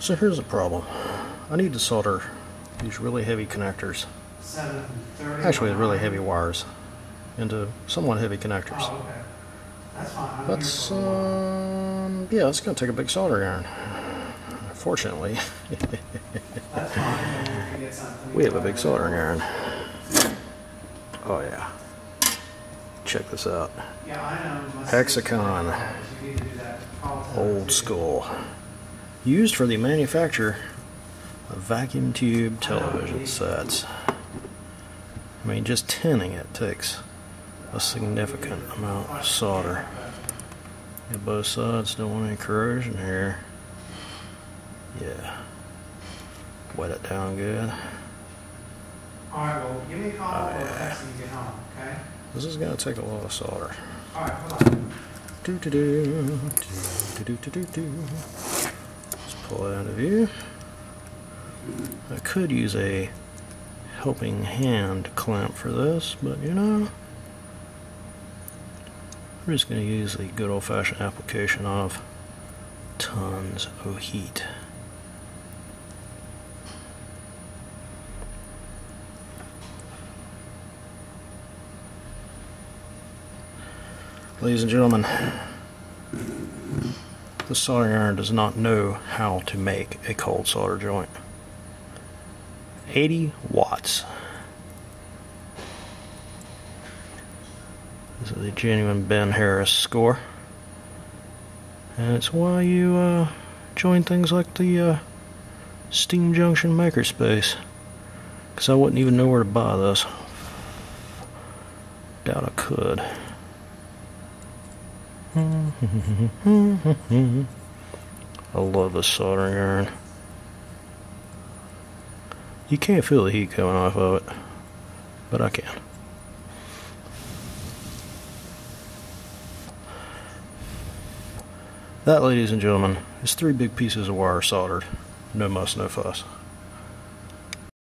So here's the problem. I need to solder these really heavy connectors, actually really heavy wires, into somewhat heavy connectors. Oh, okay. That's fine. That's, yeah, it's going to take a big soldering iron. Fortunately, That's fine. we have a big soldering iron. Oh yeah. Check this out. Yeah, I know. Hexagon. Old school. Used for the manufacture of vacuum tube television sets. I mean, just tinning it takes a significant amount of solder. Get both sides, don't want any corrosion here. Yeah. Wet it down good. Alright, well, give me a call or text when you get home, okay? This is going to take a lot of solder. Alright, hold on. Let's pull it out of view. I could use a helping hand clamp for this, but you know, I'm just going to use the good old-fashioned application of tons of heat. Ladies and gentlemen, the soldering iron does not know how to make a cold solder joint. 80 watts. This is a genuine Ben Harris score. And it's why you join things like the Steam Junction Makerspace. Because I wouldn't even know where to buy this. Doubt I could. I love this soldering iron. You can't feel the heat coming off of it, but I can. That, ladies and gentlemen, is 3 big pieces of wire soldered. No muss, no fuss.